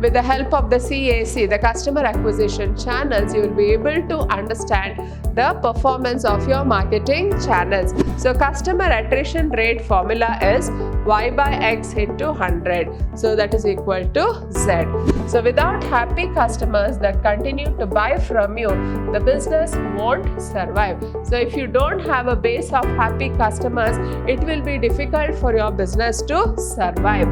with the help of the CAC, the customer acquisition channels, you will be able to understand the performance of your marketing channels. So customer attrition rate formula is Y by X into 100. So that is equal to Z. So without happy customers that continue to buy from you, the business won't survive. So if you don't have a base of happy customers, it will be difficult for your business to survive.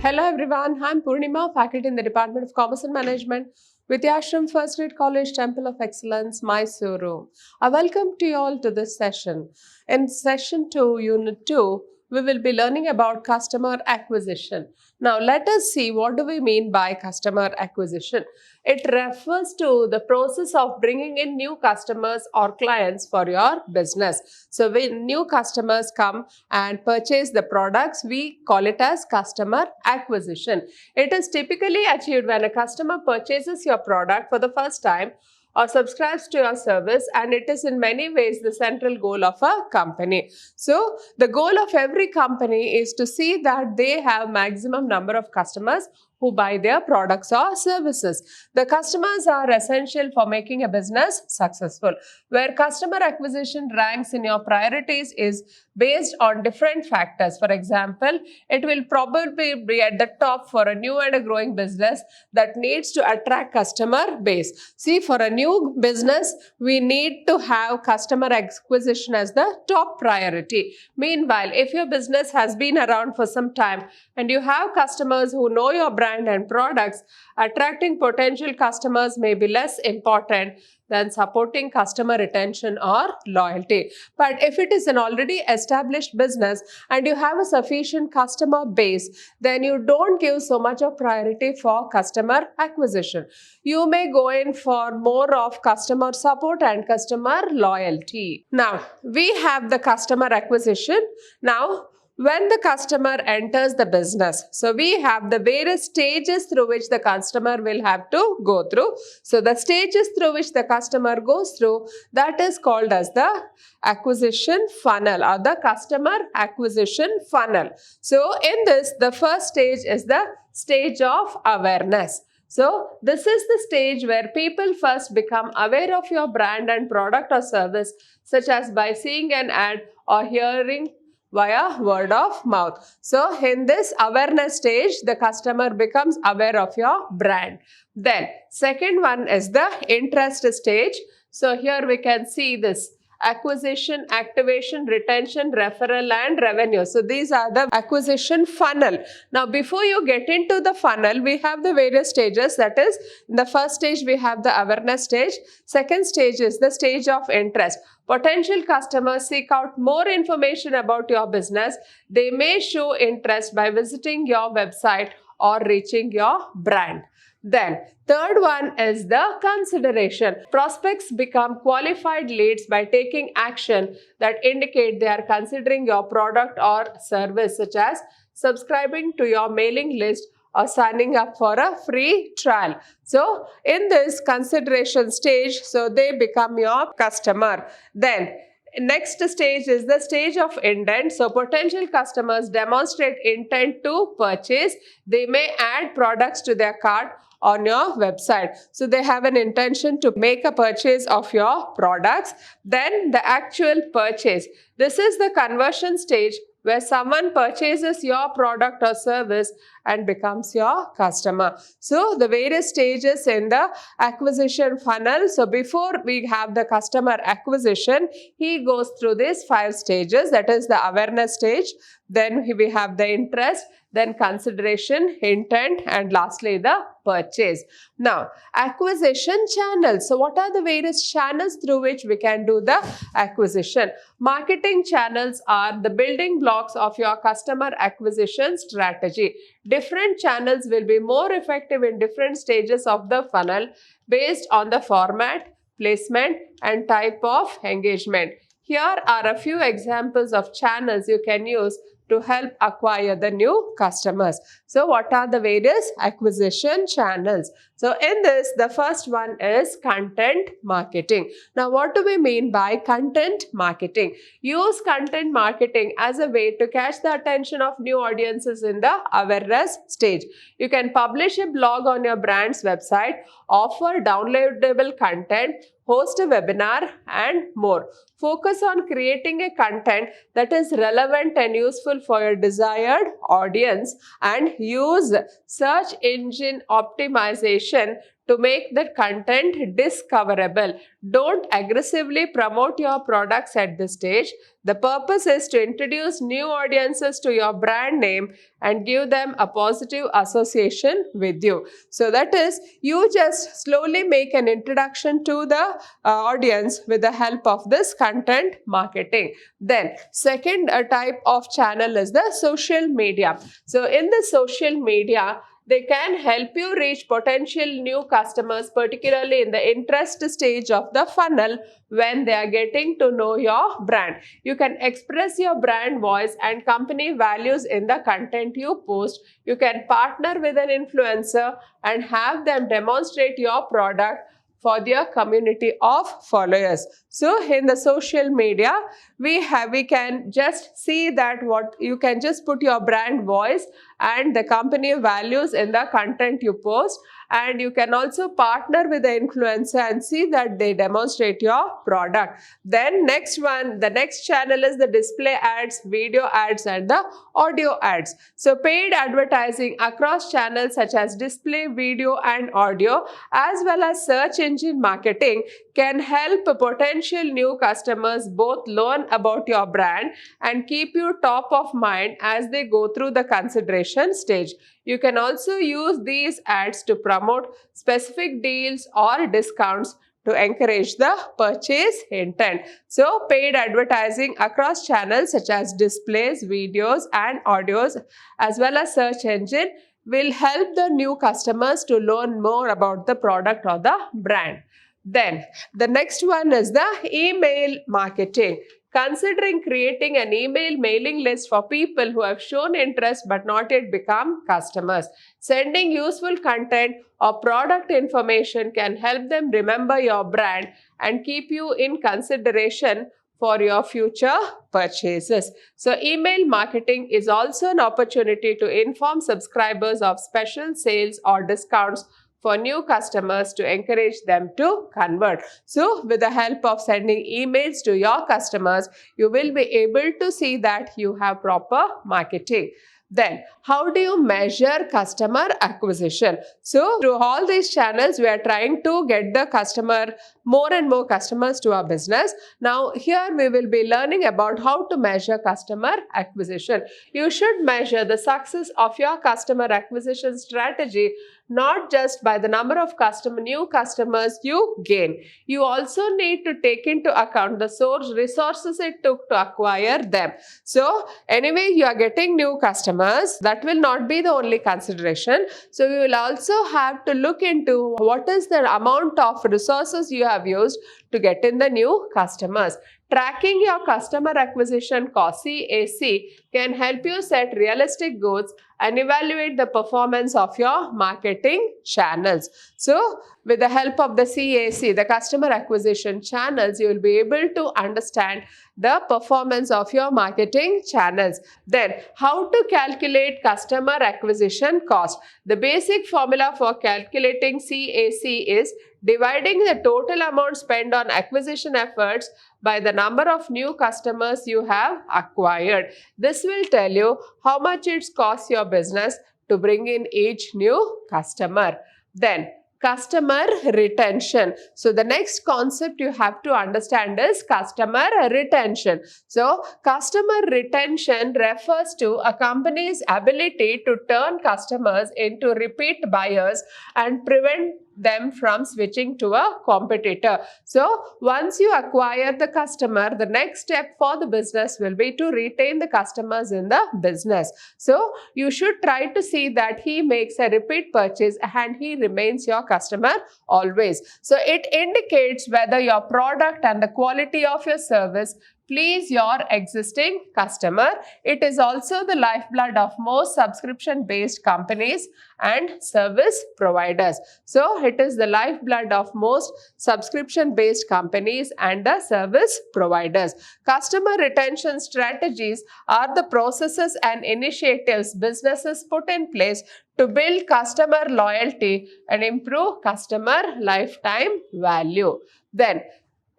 Hello everyone, I'm Purnima, faculty in the Department of Commerce and Management, Vidhyaashram First Grade College, Temple of Excellence, MYSURU. I welcome to you all to this session. In session 2, unit 2, we will be learning about customer acquisition. Now let us see what do we mean by customer acquisition. It refers to the process of bringing in new customers or clients for your business. So when new customers come and purchase the products, we call it as customer acquisition. It is typically achieved when a customer purchases your product for the first time or subscribes to your service, and it is in many ways the central goal of a company. So the goal of every company is to see that they have maximum number of customers who buy their products or services. The customers are essential for making a business successful. Where customer acquisition ranks in your priorities is based on different factors. For example, it will probably be at the top for a new and a growing business that needs to attract customer base. See, for a new business, we need to have customer acquisition as the top priority. Meanwhile, if your business has been around for some time and you have customers who know your brand and products, attracting potential customers may be less important than supporting customer retention or loyalty. But if it is an already established business and you have a sufficient customer base, then you don't give so much of priority for customer acquisition. You may go in for more of customer support and customer loyalty. Now, we have the customer acquisition. Now, when the customer enters the business, so we have the various stages through which the customer will have to go through. So the stages through which the customer goes through, that is called as the acquisition funnel or the customer acquisition funnel. So in this, the first stage is the stage of awareness. So this is the stage where people first become aware of your brand and product or service, such as by seeing an ad or hearing via word of mouth. So in this awareness stage, the customer becomes aware of your brand. Then second one is the interest stage. So here we can see this acquisition, activation, retention, referral and revenue. So these are the acquisition funnel. Now before you get into the funnel, we have the various stages. That is, in the first stage we have the awareness stage. Second stage is the stage of interest. Potential customers seek out more information about your business. They may show interest by visiting your website or reaching your brand. Then, third one is the consideration. Prospects become qualified leads by taking action that indicate they are considering your product or service, such as subscribing to your mailing list or signing up for a free trial. So, in this consideration stage, so they become your customer. Then, next stage is the stage of intent. So potential customers demonstrate intent to purchase. They may add products to their cart on your website. So they have an intention to make a purchase of your products. Then the actual purchase. This is the conversion stage where someone purchases your product or service and becomes your customer. So the various stages in the acquisition funnel. So before we have the customer acquisition, he goes through these 5 stages. That is the awareness stage. Then we have the interest, then consideration, intent, and lastly the purchase. Now, acquisition channels. So what are the various channels through which we can do the acquisition? Marketing channels are the building blocks of your customer acquisition strategy. Different channels will be more effective in different stages of the funnel based on the format, placement, and type of engagement. Here are a few examples of channels you can use to help acquire the new customers. So what are the various acquisition channels? So in this, the first one is content marketing. Now what do we mean by content marketing? Use content marketing as a way to catch the attention of new audiences in the awareness stage. You can publish a blog on your brand's website, offer downloadable content, host a webinar, and more. Focus on creating a content that is relevant and useful for your desired audience, and use search engine optimization to make the content discoverable. Don't aggressively promote your products at this stage. The purpose is to introduce new audiences to your brand name and give them a positive association with you. So that is, you just slowly make an introduction to the audience with the help of this content marketing. Then second type of channel is the social media. So in the social media, they can help you reach potential new customers, particularly in the interest stage of the funnel when they are getting to know your brand. You can express your brand voice and company values in the content you post. You can partner with an influencer and have them demonstrate your product for their community of followers. So in the social media, we can just see that what you can just put your brand voice and the company values in the content you post, and you can also partner with the influencer and see that they demonstrate your product. Then the next channel is the display ads, video ads, and the audio ads. So paid advertising across channels such as display, video, and audio, as well as search engine marketing, can help potential new customers both learn about your brand and keep you top of mind as they go through the consideration stage. You can also use these ads to promote specific deals or discounts to encourage the purchase intent. So paid advertising across channels such as displays, videos, and audios, as well as search engine, will help the new customers to learn more about the product or the brand. Then the next one is the email marketing. Considering creating an email mailing list for people who have shown interest but not yet become customers. Sending useful content or product information can help them remember your brand and keep you in consideration for your future purchases. So email marketing is also an opportunity to inform subscribers of special sales or discounts for new customers to encourage them to convert. So with the help of sending emails to your customers, you will be able to see that you have proper marketing. Then, how do you measure customer acquisition? So, through all these channels, we are trying to get the more and more customers to our business. Now, here we will be learning about how to measure customer acquisition. You should measure the success of your customer acquisition strategy not just by the number of new customers you gain. You also need to take into account the resources it took to acquire them. So, anyway, you are getting new customers. That will not be the only consideration. So, you will also have to look into what is the amount of resources you have used to get in the new customers. Tracking your customer acquisition cost, CAC, can help you set realistic goals and evaluate the performance of your marketing channels. So, with the help of the CAC, the customer acquisition channels, you will be able to understand the performance of your marketing channels. Then, how to calculate customer acquisition cost? The basic formula for calculating CAC is dividing the total amount spent on acquisition efforts by the number of new customers you have acquired. This will tell you how much it costs your business to bring in each new customer. Then, customer retention. So, the next concept you have to understand is customer retention. So, customer retention refers to a company's ability to turn customers into repeat buyers and prevent them from switching to a competitor. So, once you acquire the customer, the next step for the business will be to retain the customers in the business. So, you should try to see that he makes a repeat purchase and he remains your customer always. So, it indicates whether your product and the quality of your service please your existing customer. It is also the lifeblood of most subscription-based companies and service providers. So it is the lifeblood of most subscription-based companies and the service providers. Customer retention strategies are the processes and initiatives businesses put in place to build customer loyalty and improve customer lifetime value. Then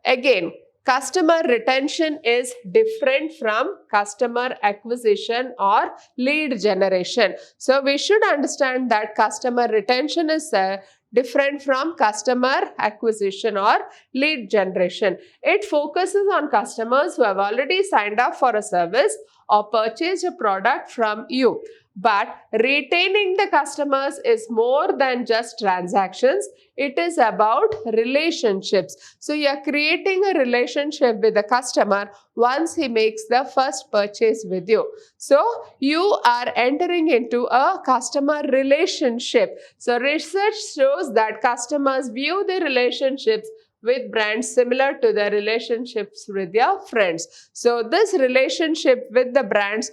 again, customer retention is different from customer acquisition or lead generation. So we should understand that customer retention is different from customer acquisition or lead generation. It focuses on customers who have already signed up for a service or purchased a product from you. But retaining the customers is more than just transactions. It is about relationships. So you are creating a relationship with the customer once he makes the first purchase with you. So you are entering into a customer relationship. So research shows that customers view the relationships with brands similar to the relationships with their friends. So this relationship with the brands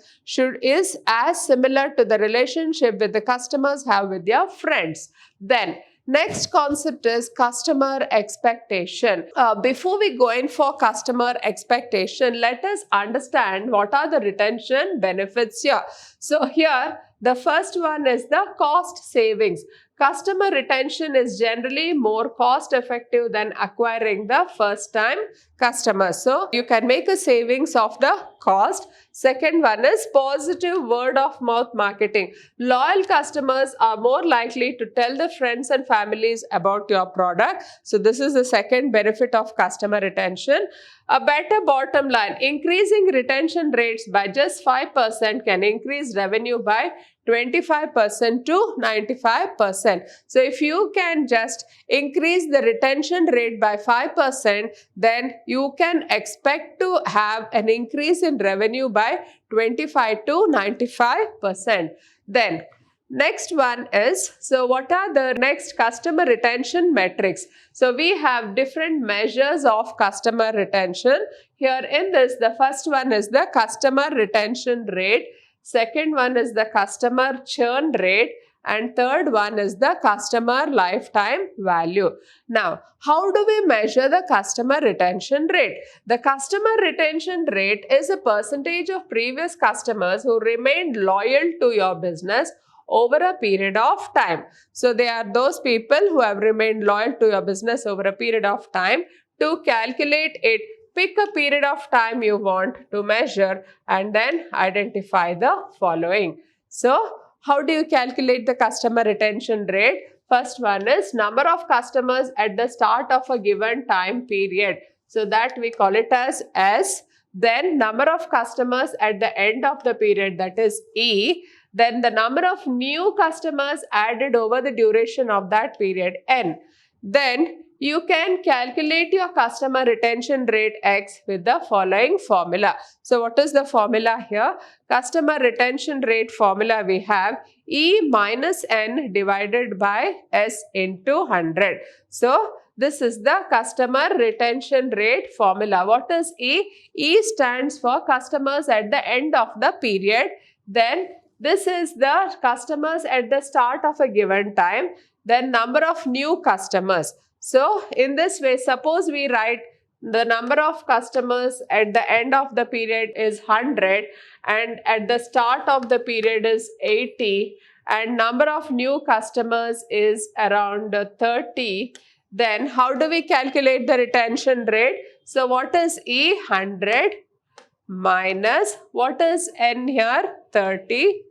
is as similar to the relationship with the customers have with their friends. Then next concept is customer expectation. Before we go in for customer expectation, let us understand what are the retention benefits here. So here the first one is the cost savings. Customer retention is generally more cost effective than acquiring the first time customers. So you can make a savings of the cost. Second one is positive word of mouth marketing. Loyal customers are more likely to tell their friends and families about your product. So this is the second benefit of customer retention. A better bottom line. Increasing retention rates by just 5% can increase revenue by 25% to 95%. So if you can just increase the retention rate by 5%, then you can expect to have an increase in revenue by 25 to 95%. Then next one is, so what are the next customer retention metrics? So we have different measures of customer retention. Here in this, the first one is the customer retention rate. Second one is the customer churn rate. And third one is the customer lifetime value. Now, how do we measure the customer retention rate? The customer retention rate is a percentage of previous customers who remained loyal to your business over a period of time. So they are those people who have remained loyal to your business over a period of time. To calculate it, pick a period of time you want to measure and then identify the following. So how do you calculate the customer retention rate? First one is number of customers at the start of a given time period. So that we call it as S. Then number of customers at the end of the period, that is E. Then the number of new customers added over the duration of that period, N. Then you can calculate your customer retention rate X with the following formula. So what is the formula here? Customer retention rate formula we have E minus N divided by S into 100. So this is the customer retention rate formula. What is E? E stands for customers at the end of the period. Then this is the customers at the start of a given time. Then number of new customers. So in this way, suppose we write the number of customers at the end of the period is 100 and at the start of the period is 80 and number of new customers is around 30. Then how do we calculate the retention rate? So what is E? 100 minus what is N here? 30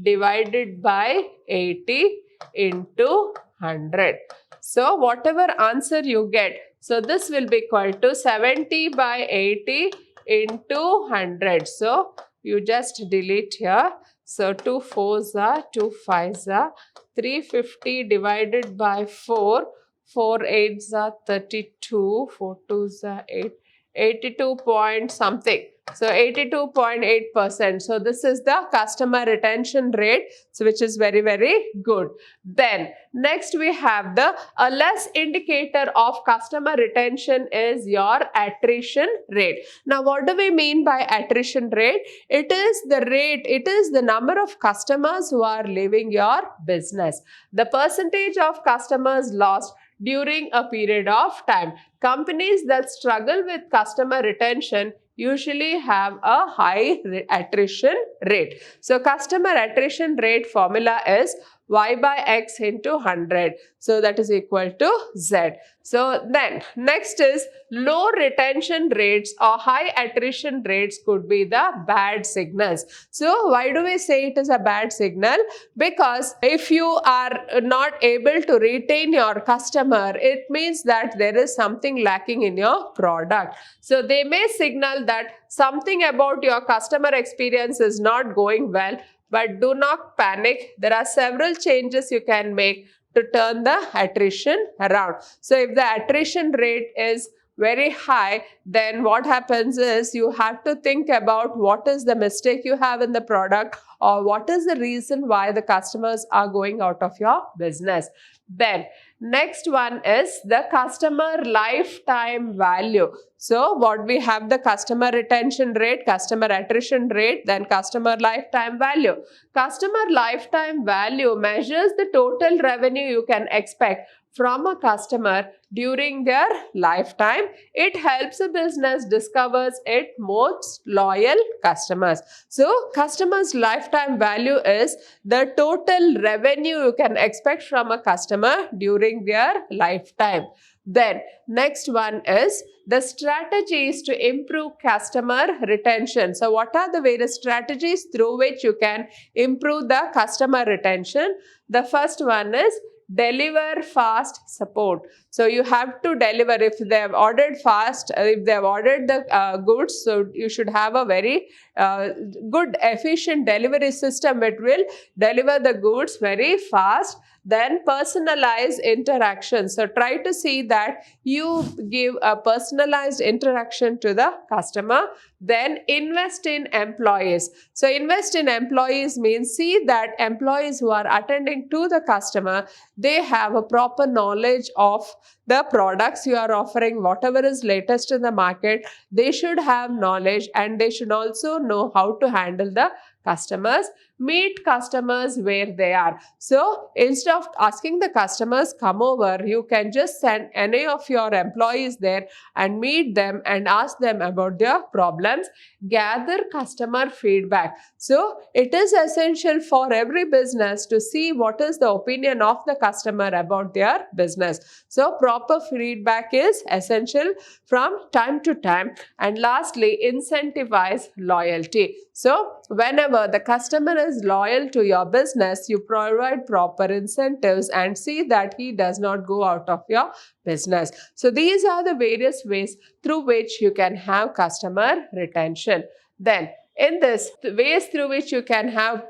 divided by 80 into 100. So whatever answer you get, so this will be equal to 70 by 80 into 100. So you just delete here. So 2 4s are 2 5s are 350 divided by 4. 4 8s are 32. 4 2s are 8. 82 point something. So 82.8%. So this is the customer retention rate, so which is very, very good. Then next we have the a less indicator of customer retention is your attrition rate. Now what do we mean by attrition rate? It is the number of customers who are leaving your business. The percentage of customers lost during a period of time. Companies that struggle with customer retention usually have a high attrition rate. So customer attrition rate formula is y by x into 100. So that is equal to z. So then next is low retention rates or high attrition rates could be the bad signals. So why do we say it is a bad signal? Because if you are not able to retain your customer, it means that there is something lacking in your product. So they may signal that something about your customer experience is not going well, but do not panic. There are several changes you can make to turn the attrition around. So if the attrition rate is very high, then what happens is you have to think about what is the mistake you have in the product, or what is the reason why the customers are going out of your business. Then next one is the customer lifetime value. So what we have, the customer retention rate, customer attrition rate, then customer lifetime value. Customer lifetime value measures the total revenue you can expect from a customer during their lifetime. It helps a business discovers its most loyal customers. So customers lifetime value is the total revenue you can expect from a customer during their lifetime. Then next one is the strategies to improve customer retention. So what are the various strategies through which you can improve the customer retention? The first one is deliver fast support. So you have to deliver. If they have ordered fast, if they have ordered the goods, so you should have a very good efficient delivery system which will deliver the goods very fast. Then personalized interaction. So try to see that you give a personalized interaction to the customer. Then invest in employees. So invest in employees means see that employees who are attending to the customer, they have a proper knowledge of the products you are offering, whatever is latest in the market. They should have knowledge, and they should also know how to handle the customers. Meet customers where they are. So instead of asking the customers come over, you can just send any of your employees there and meet them and ask them about their problems. Gather customer feedback. So it is essential for every business to see what is the opinion of the customer about their business. So proper feedback is essential from time to time. And lastly, incentivize loyalty. So whenever the customer is loyal to your business, you provide proper incentives and see that he does not go out of your business. So these are the various ways through which you can have customer retention. Then in this, the ways through which you can have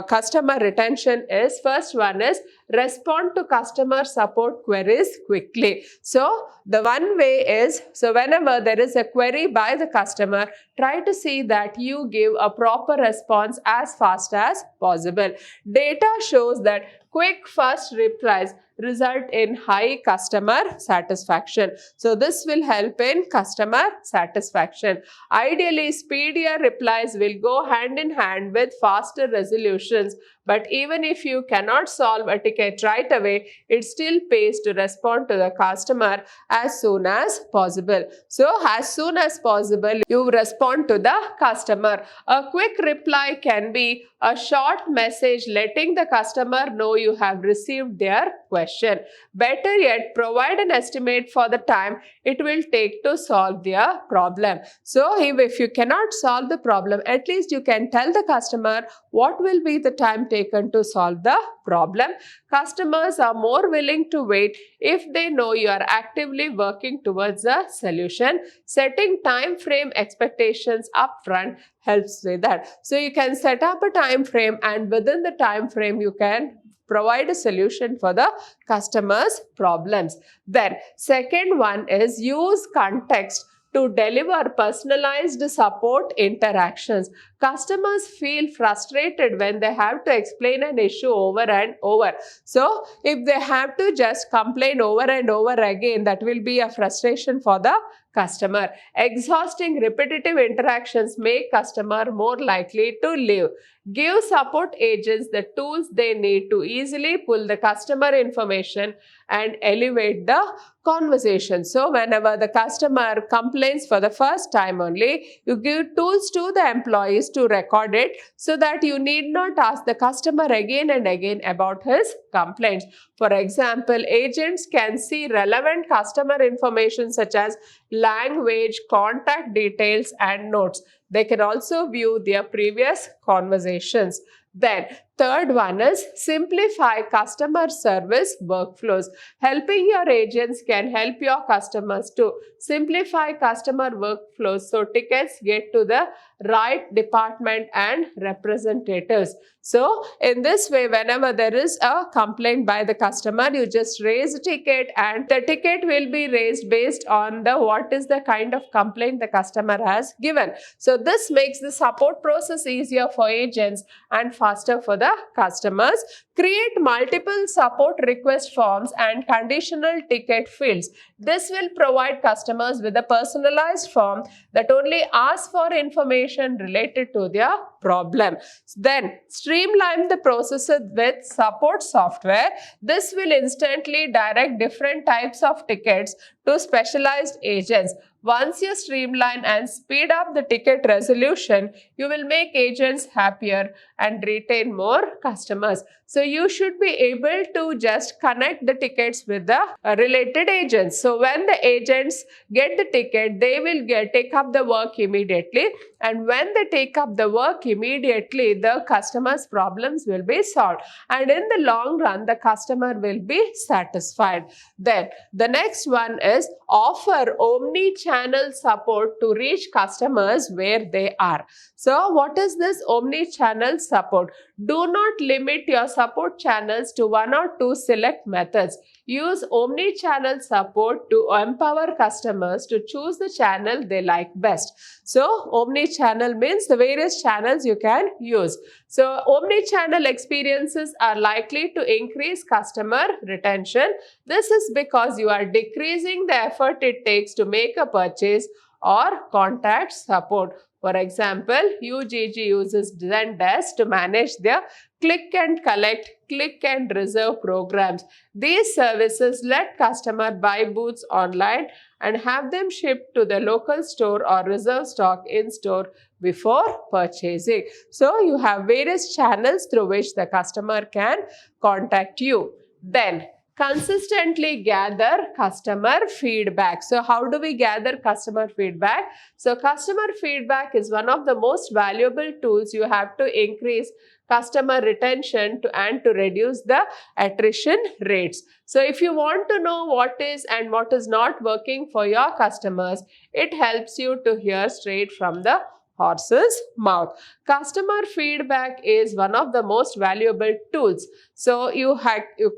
customer retention is, first one is respond to customer support queries quickly. So the one way is, so whenever there is a query by the customer, try to see that you give a proper response as fast as possible. Data shows that quick fast replies result in high customer satisfaction. So this will help in customer satisfaction. Ideally, speedier replies will go hand in hand with faster resolutions. But even if you cannot solve a ticket right away, it still pays to respond to the customer as soon as possible. So as soon as possible, you respond to the customer. A quick reply can be a short message letting the customer know you have received their question. Better yet, provide an estimate for the time it will take to solve their problem. So if you cannot solve the problem, at least you can tell the customer what will be the time taken to solve the problem. Customers are more willing to wait if they know you are actively working towards a solution. Setting time frame expectations upfront helps with that. So you can set up a time frame, and within the time frame you can provide a solution for the customer's problems. Then second one is use context to deliver personalized support interactions. Customers feel frustrated when they have to explain an issue over and over. So, if they have to just complain over and over again, that will be a frustration for the customer. Exhausting repetitive interactions make customer more likely to leave. Give support agents the tools they need to easily pull the customer information and elevate the conversation. So whenever the customer complains for the first time only, you give tools to the employees to record it so that you need not ask the customer again and again about his complaints. For example, agents can see relevant customer information such as language, contact details, and notes. They can also view their previous conversations. Then, third one is simplify customer service workflows. Helping your agents can help your customers to simplify customer workflows so tickets get to the right department and representatives. So, in this way, whenever there is a complaint by the customer, you just raise a ticket and the ticket will be raised based on the what is the kind of complaint the customer has given. So, this makes the support process easier for agents and faster for the customers. Create multiple support request forms and conditional ticket fields. This will provide customers with a personalized form that only asks for information related to their problem. Then, streamline the processes with support software. This will instantly direct different types of tickets to specialized agents. Once you streamline and speed up the ticket resolution, you will make agents happier and retain more customers. So you should be able to just connect the tickets with the related agents. So when the agents get the ticket, they will take up the work immediately. And when they take up the work immediately, the customer's problems will be solved. And in the long run, the customer will be satisfied. Then the next one is offer omni-channel support to reach customers where they are. So what is this omni-channel support? Do not limit your support channels to one or two select methods. Use omni-channel support to empower customers to choose the channel they like best. So omni-channel means the various channels you can use. So omni-channel experiences are likely to increase customer retention. This is because you are decreasing the effort it takes to make a purchase or contact support. For example, UGG uses Zendesk to manage their click and collect, click and reserve programs. These services let customers buy boots online and have them shipped to the local store or reserve stock in store before purchasing. So you have various channels through which the customer can contact you. Then consistently gather customer feedback. So how do we gather customer feedback? So customer feedback is one of the most valuable tools you have to increase customer retention and to reduce the attrition rates. So if you want to know what is and what is not working for your customers, it helps you to hear straight from the horse's mouth. Customer feedback is one of the most valuable tools. So you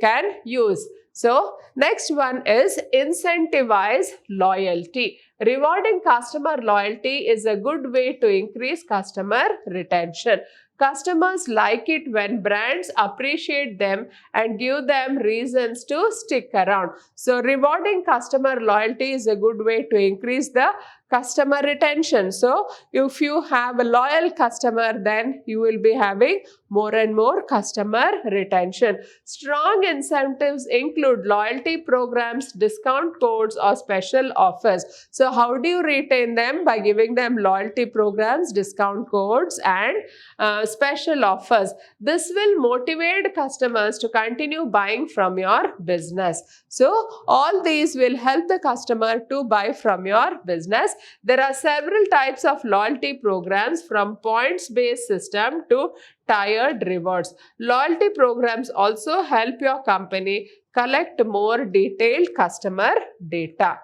can use. So next one is incentivize loyalty. Rewarding customer loyalty is a good way to increase customer retention. Customers like it when brands appreciate them and give them reasons to stick around. So rewarding customer loyalty is a good way to increase the customer retention. So if you have a loyal customer, then you will be having more and more customer retention. Strong incentives include loyalty programs, discount codes, or special offers. So how do you retain them? By giving them loyalty programs, discount codes, and special offers. This will motivate customers to continue buying from your business. So all these will help the customer to buy from your business. There are several types of loyalty programs, from points-based system to tiered rewards. Loyalty programs also help your company collect more detailed customer data.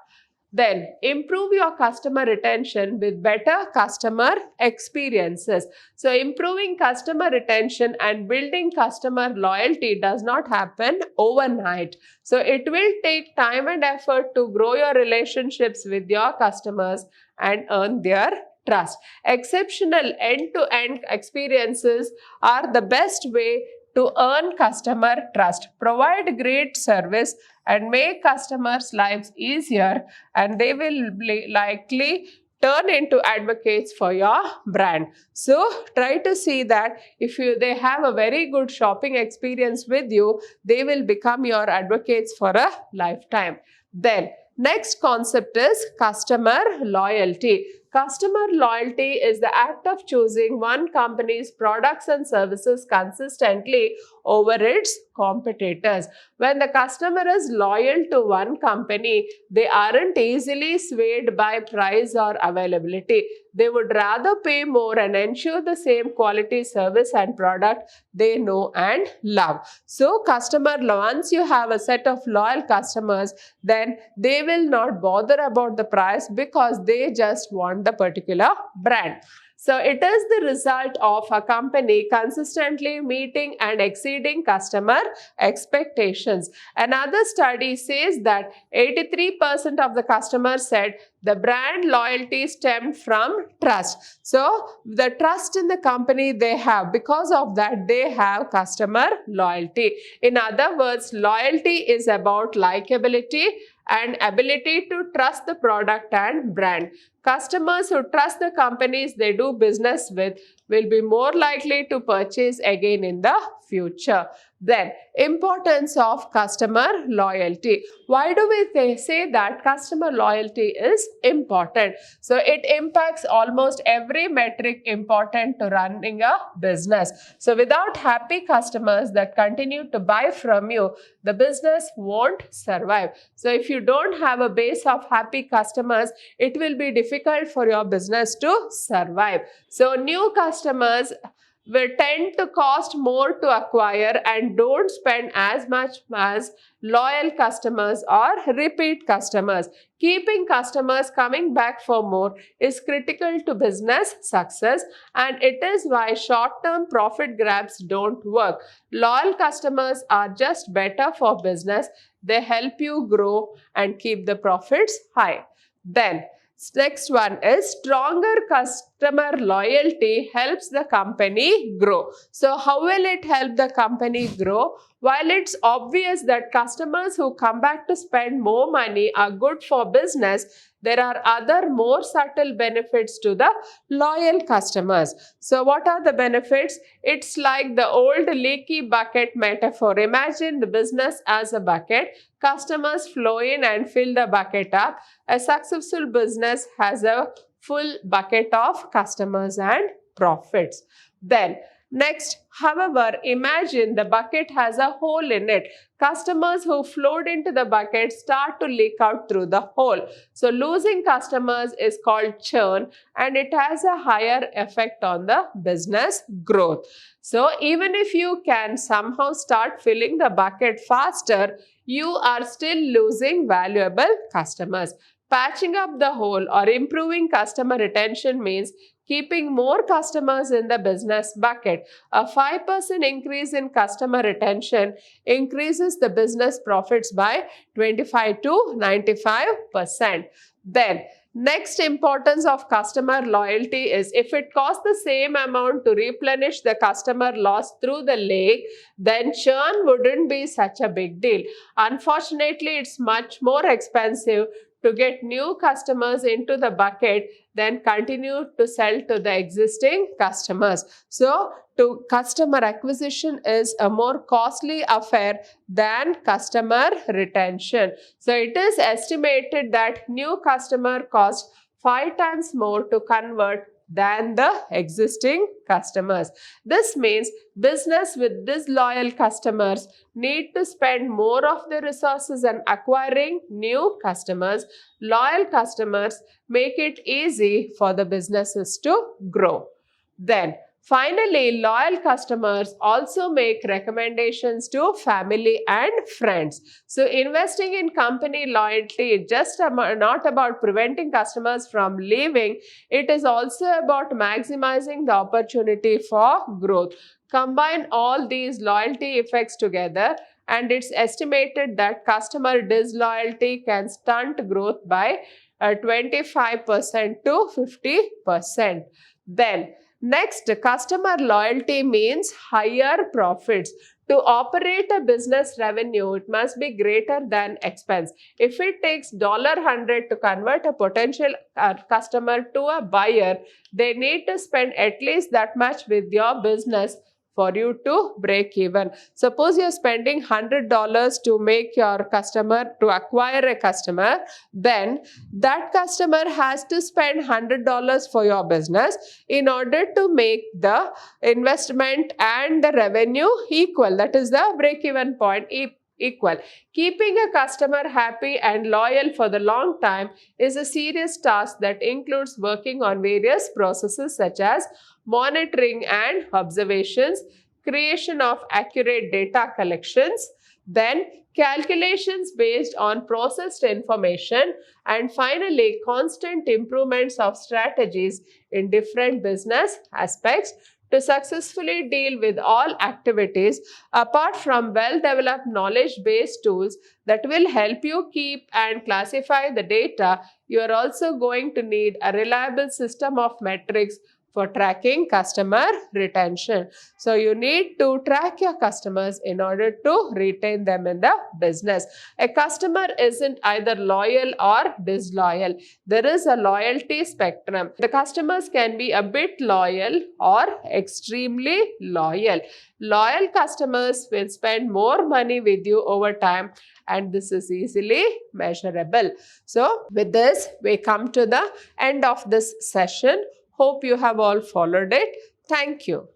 Then improve your customer retention with better customer experiences. So improving customer retention and building customer loyalty does not happen overnight. So it will take time and effort to grow your relationships with your customers and earn their trust. Exceptional end-to-end experiences are the best way to earn customer trust. Provide great service and make customers' lives easier, and they will likely turn into advocates for your brand. So try to see that if they have a very good shopping experience with you, they will become your advocates for a lifetime. Then next concept is customer loyalty. Customer loyalty is the act of choosing one company's products and services consistently over its competitors. When the customer is loyal to one company, they aren't easily swayed by price or availability. They would rather pay more and ensure the same quality service and product they know and love. So once you have a set of loyal customers, then they will not bother about the price because they just want the particular brand. So it is the result of a company consistently meeting and exceeding customer expectations. Another study says that 83% of the customers said the brand loyalty stemmed from trust. So the trust in the company they have, because of that they have customer loyalty. In other words, loyalty is about likability and ability to trust the product and brand. Customers who trust the companies they do business with will be more likely to purchase again in the future. Then, importance of customer loyalty. Why do we say that customer loyalty is important? So, it impacts almost every metric important to running a business. So, without happy customers that continue to buy from you, the business won't survive. So, if you don't have a base of happy customers, it will be difficult for your business to survive. So, new customers will tend to cost more to acquire and don't spend as much as loyal customers or repeat customers. Keeping customers coming back for more is critical to business success, and it is why short-term profit grabs don't work. Loyal customers are just better for business. They help you grow and keep the profits high. Then, next one is stronger customer loyalty helps the company grow. So how will it help the company grow? While it's obvious that customers who come back to spend more money are good for business, there are other more subtle benefits to the loyal customers. So what are the benefits? It's like the old leaky bucket metaphor. Imagine the business as a bucket. Customers flow in and fill the bucket up. A successful business has a full bucket of customers and profits. Then, next, however, imagine the bucket has a hole in it. Customers who flowed into the bucket start to leak out through the hole. So, losing customers is called churn, and it has a higher effect on the business growth. So, even if you can somehow start filling the bucket faster, you are still losing valuable customers. Patching up the hole or improving customer retention means keeping more customers in the business bucket. A 5% increase in customer retention increases the business profits by 25 to 95%. Then, next importance of customer loyalty is if it costs the same amount to replenish the customer loss through the lake, then churn wouldn't be such a big deal. Unfortunately, it's much more expensive to get new customers into the bucket than continue to sell to the existing customers. So, customer acquisition is a more costly affair than customer retention. So, it is estimated that new customer costs 5 times more to convert than the existing customers. This means business with disloyal customers need to spend more of their resources on acquiring new customers. Loyal customers make it easy for the businesses to grow. Then, Finally, loyal customers also make recommendations to family and friends. So, investing in company loyalty is just not about preventing customers from leaving, it is also about maximizing the opportunity for growth. Combine all these loyalty effects together, and it's estimated that customer disloyalty can stunt growth by 25% to 50%. Then, next, customer loyalty means higher profits. To operate a business revenue, it must be greater than expense. If it takes $100 to convert a potential customer to a buyer, they need to spend at least that much with your business for you to break even. Suppose you're spending $100 to make your customer, to acquire a customer, then that customer has to spend $100 for your business in order to make the investment and the revenue equal. That is the break-even point equal. Keeping a customer happy and loyal for the long time is a serious task that includes working on various processes such as monitoring and observations, creation of accurate data collections, then calculations based on processed information, and finally constant improvements of strategies in different business aspects to successfully deal with all activities. Apart from well-developed knowledge-based tools that will help you keep and classify the data, you are also going to need a reliable system of metrics for tracking customer retention. So you need to track your customers in order to retain them in the business. A customer isn't either loyal or disloyal. There is a loyalty spectrum. The customers can be a bit loyal or extremely loyal. Loyal customers will spend more money with you over time, and this is easily measurable. So with this, we come to the end of this session. Hope you have all followed it. Thank you.